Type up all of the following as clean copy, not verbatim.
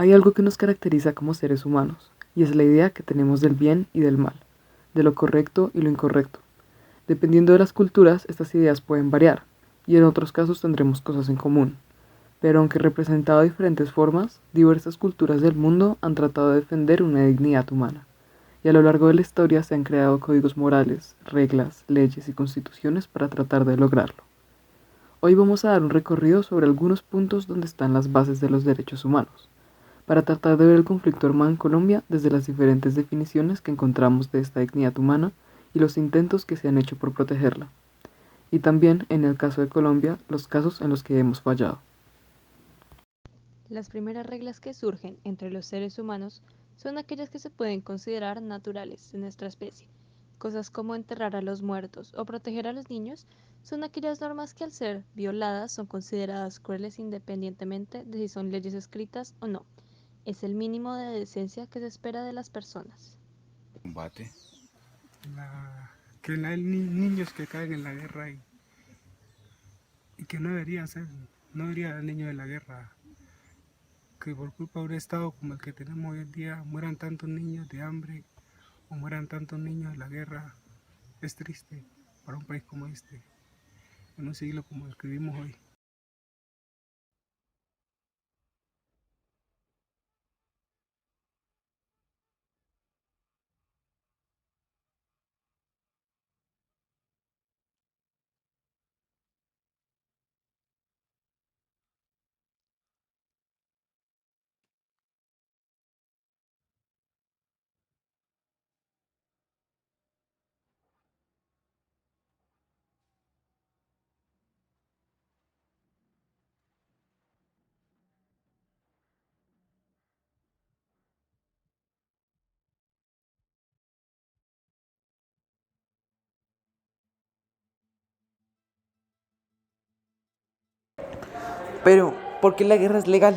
Hay algo que nos caracteriza como seres humanos, y es la idea que tenemos del bien y del mal, de lo correcto y lo incorrecto. Dependiendo de las culturas, estas ideas pueden variar, y en otros casos tendremos cosas en común. Pero aunque representado de diferentes formas, diversas culturas del mundo han tratado de defender una dignidad humana, y a lo largo de la historia se han creado códigos morales, reglas, leyes y constituciones para tratar de lograrlo. Hoy vamos a dar un recorrido sobre algunos puntos donde están las bases de los derechos humanos, para tratar de ver el conflicto armado en Colombia desde las diferentes definiciones que encontramos de esta dignidad humana y los intentos que se han hecho por protegerla. Y también, en el caso de Colombia, los casos en los que hemos fallado. Las primeras reglas que surgen entre los seres humanos son aquellas que se pueden considerar naturales de nuestra especie. Cosas como enterrar a los muertos o proteger a los niños son aquellas normas que al ser violadas son consideradas crueles independientemente de si son leyes escritas o no. Es el mínimo de decencia que se espera de las personas. Combate. Que no hay niños que caen en la guerra y que no deberían ser, no debería haber niños en la guerra. Que por culpa de un estado como el que tenemos hoy en día mueran tantos niños de hambre o mueran tantos niños en la guerra es triste para un país como este, en un siglo como el que vivimos hoy. Pero, ¿por qué la guerra es legal?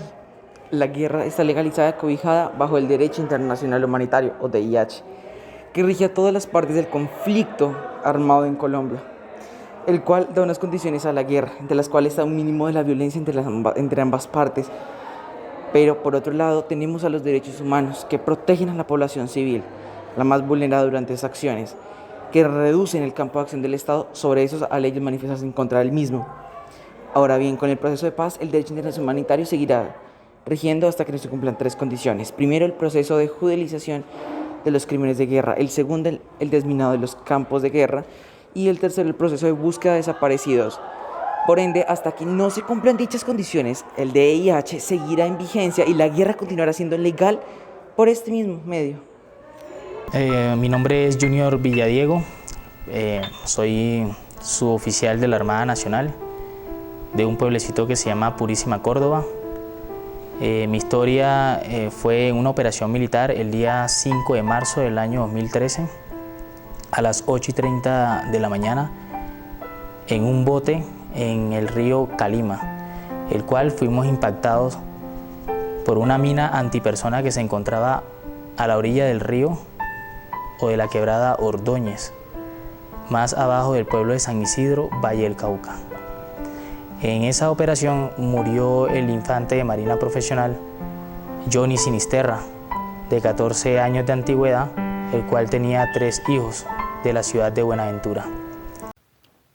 La guerra está legalizada cobijada bajo el Derecho Internacional Humanitario, o DIH, que rige a todas las partes del conflicto armado en Colombia, el cual da unas condiciones a la guerra, entre las cuales está un mínimo de la violencia entre ambas partes. Pero por otro lado tenemos a los derechos humanos que protegen a la población civil, la más vulnerada durante esas acciones, que reducen el campo de acción del Estado sobre esos a leyes manifestas en contra del mismo. Ahora bien, con el proceso de paz, el derecho internacional humanitario seguirá rigiendo hasta que no se cumplan tres condiciones. Primero, el proceso de judicialización de los crímenes de guerra. El segundo, el desminado de los campos de guerra. Y el tercero, el proceso de búsqueda de desaparecidos. Por ende, hasta que no se cumplan dichas condiciones, el DIH seguirá en vigencia y la guerra continuará siendo legal por este mismo medio. Mi nombre es Junior Villadiego, soy suboficial de la Armada Nacional, de un pueblecito que se llama Purísima, Córdoba. Mi historia fue en una operación militar el día 5 de marzo del año 2013, a las 8:30 de la mañana, en un bote en el río Calima, el cual fuimos impactados por una mina antipersona que se encontraba a la orilla del río o de la quebrada Ordóñez, más abajo del pueblo de San Isidro, Valle del Cauca. En esa operación murió el infante de Marina profesional Johnny Sinisterra, de 14 años de antigüedad, el cual tenía 3 hijos, de la ciudad de Buenaventura.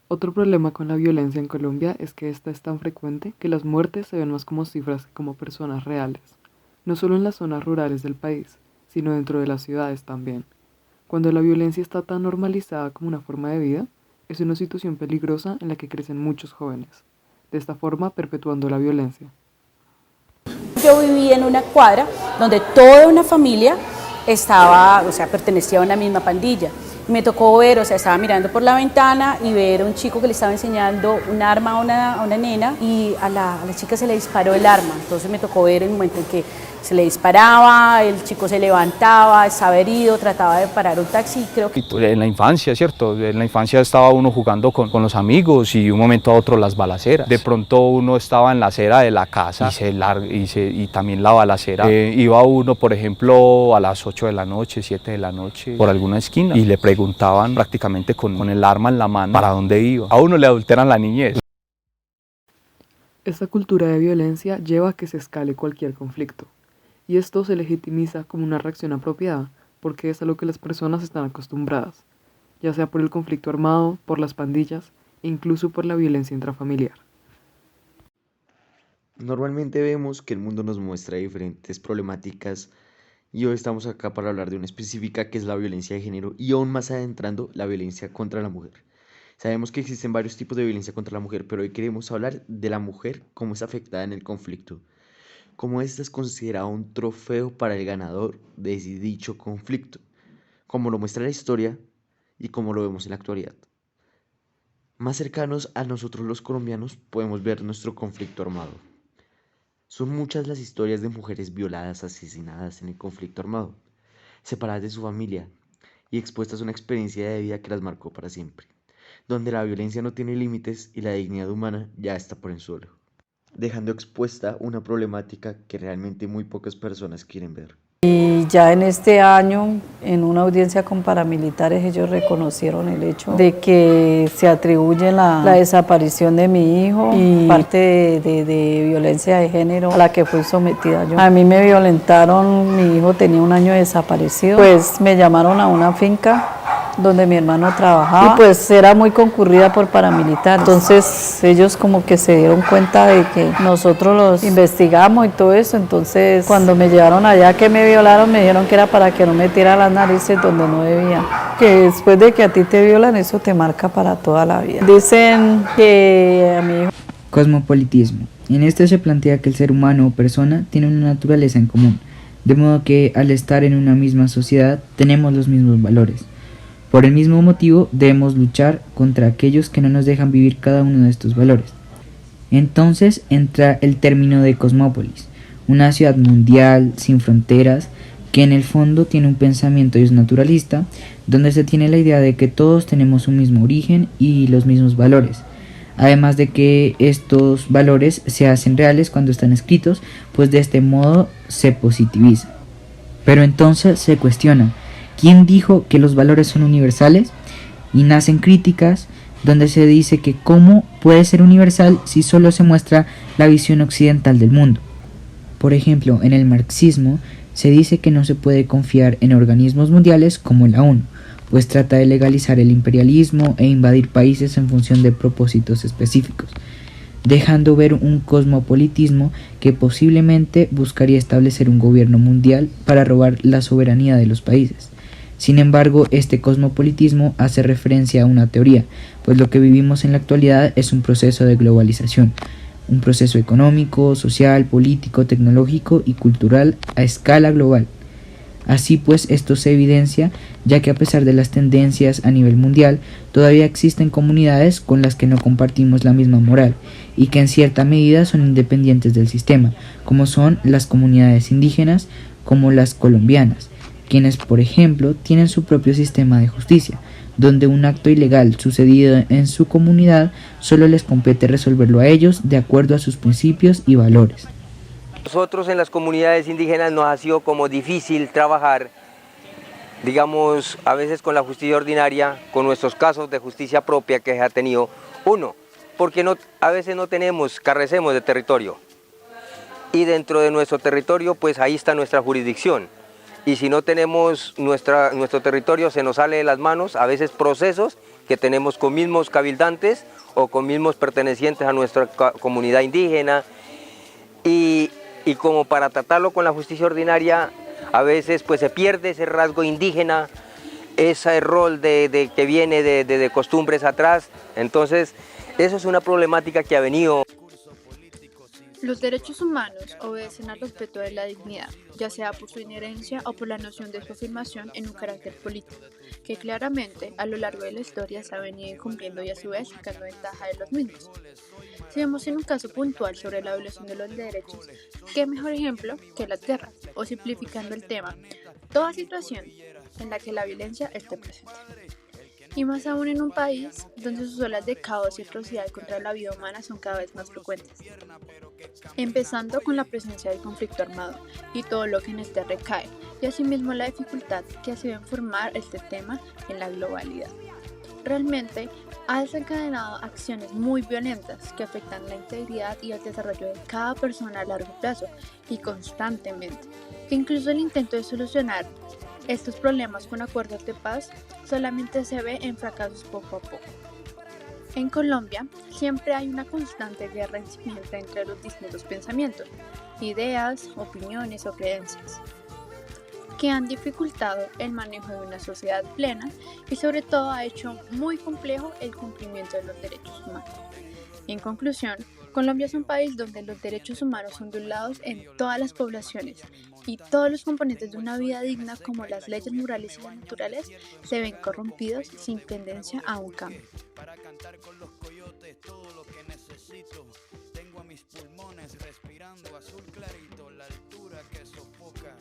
Otro problema con la violencia en Colombia es que esta es tan frecuente que las muertes se ven más como cifras que como personas reales, no solo en las zonas rurales del país, sino dentro de las ciudades también. Cuando la violencia está tan normalizada como una forma de vida, es una situación peligrosa en la que crecen muchos jóvenes, de esta forma perpetuando la violencia. Yo vivía en una cuadra donde toda una familia pertenecía a una misma pandilla. Me tocó ver, estaba mirando por la ventana y ver a un chico que le estaba enseñando un arma a una nena y a la chica se le disparó el arma. Entonces me tocó ver el momento en que se le disparaba, el chico se levantaba, estaba herido, trataba de parar un taxi y creo que... En la infancia, ¿cierto? En la infancia estaba uno jugando con los amigos y de un momento a otro las balaceras. De pronto uno estaba en la acera de la casa y también la balacera. Iba uno, por ejemplo, a las 8 de la noche, 7 de la noche, por alguna esquina y le preguntaban prácticamente con el arma en la mano para dónde iba. A uno le adulteran la niñez. Esta cultura de violencia lleva a que se escale cualquier conflicto. y esto se legitimiza como una reacción apropiada, porque es a lo que las personas están acostumbradas, ya sea por el conflicto armado, por las pandillas e incluso por la violencia intrafamiliar. Normalmente vemos que el mundo nos muestra diferentes problemáticas y hoy estamos acá para hablar de una específica que es la violencia de género y aún más adentrando la violencia contra la mujer. Sabemos que existen varios tipos de violencia contra la mujer, pero hoy queremos hablar de la mujer, cómo es afectada en el conflicto, cómo ésta es considerada un trofeo para el ganador de dicho conflicto, como lo muestra la historia y como lo vemos en la actualidad. Más cercanos a nosotros los colombianos podemos ver nuestro conflicto armado. Son muchas las historias de mujeres violadas, asesinadas en el conflicto armado, separadas de su familia y expuestas a una experiencia de vida que las marcó para siempre, donde la violencia no tiene límites y la dignidad humana ya está por el suelo, dejando expuesta una problemática que realmente muy pocas personas quieren ver. Y ya en este año, en una audiencia con paramilitares, ellos reconocieron el hecho de que se atribuye la desaparición de mi hijo y parte de violencia de género a la que fui sometida yo. A mí me violentaron, mi hijo tenía 1 año desaparecido, pues me llamaron a una finca donde mi hermano trabajaba y pues era muy concurrida por paramilitares. Entonces ellos como que se dieron cuenta de que nosotros los investigamos y todo eso. Entonces cuando me llevaron allá que me violaron, me dijeron que era para que no metiera las narices donde no debía. Que después de que a ti te violan, eso te marca para toda la vida. Dicen que a mi hijo... Cosmopolitismo. En esto se plantea que el ser humano o persona tiene una naturaleza en común, de modo que al estar en una misma sociedad tenemos los mismos valores. Por el mismo motivo debemos luchar contra aquellos que no nos dejan vivir cada uno de estos valores. Entonces entra el término de cosmópolis, una ciudad mundial, sin fronteras, que en el fondo tiene un pensamiento naturalista, donde se tiene la idea de que todos tenemos un mismo origen y los mismos valores. Además de que estos valores se hacen reales cuando están escritos, pues de este modo se positiviza. Pero entonces se cuestiona, ¿quién dijo que los valores son universales? Y nacen críticas donde se dice que cómo puede ser universal si solo se muestra la visión occidental del mundo. Por ejemplo, en el marxismo se dice que no se puede confiar en organismos mundiales como la ONU, pues trata de legalizar el imperialismo e invadir países en función de propósitos específicos, dejando ver un cosmopolitismo que posiblemente buscaría establecer un gobierno mundial para robar la soberanía de los países. Sin embargo, este cosmopolitismo hace referencia a una teoría, pues lo que vivimos en la actualidad es un proceso de globalización, un proceso económico, social, político, tecnológico y cultural a escala global. Así pues, esto se evidencia, ya que a pesar de las tendencias a nivel mundial, todavía existen comunidades con las que no compartimos la misma moral y que en cierta medida son independientes del sistema, como son las comunidades indígenas, como las colombianas, quienes, por ejemplo, tienen su propio sistema de justicia, donde un acto ilegal sucedido en su comunidad solo les compete resolverlo a ellos de acuerdo a sus principios y valores. Nosotros en las comunidades indígenas nos ha sido como difícil trabajar, digamos, a veces con la justicia ordinaria, con nuestros casos de justicia propia que se ha tenido. Uno, porque a veces no carecemos de territorio. Y dentro de nuestro territorio, pues ahí está nuestra jurisdicción. Y si no tenemos nuestro territorio, se nos sale de las manos a veces procesos que tenemos con mismos cabildantes o con mismos pertenecientes a nuestra comunidad indígena. Y como para tratarlo con la justicia ordinaria, a veces pues se pierde ese rasgo indígena, ese rol que viene de costumbres atrás. Entonces, eso es una problemática que ha venido. Los derechos humanos obedecen al respeto de la dignidad, ya sea por su inherencia o por la noción de su afirmación en un carácter político, que claramente a lo largo de la historia se ha venido incumpliendo y a su vez sacando ventaja de los mismos. Si vemos en un caso puntual sobre la violación de los derechos, ¿qué mejor ejemplo que las guerras? O simplificando el tema, toda situación en la que la violencia esté presente. Y más aún en un país donde sus olas de caos y atrocidad contra la vida humana son cada vez más frecuentes. Empezando con la presencia del conflicto armado y todo lo que en este recae, y asimismo la dificultad que ha sido informar este tema en la globalidad. Realmente ha desencadenado acciones muy violentas que afectan la integridad y el desarrollo de cada persona a largo plazo y constantemente. que incluso el intento de solucionar estos problemas con acuerdos de paz solamente se ve en fracasos poco a poco. En Colombia siempre hay una constante guerra incipiente entre los distintos pensamientos, ideas, opiniones o creencias, que han dificultado el manejo de una sociedad plena y sobre todo ha hecho muy complejo el cumplimiento de los derechos humanos. En conclusión, Colombia es un país donde los derechos humanos son violados en todas las poblaciones y todos los componentes de una vida digna como las leyes morales y las naturales se ven corrompidos sin tendencia a un cambio. Para cantar con los coyotes todo lo que necesito. Tengo a mis pulmones respirando azul clarito, la altura que sofoca.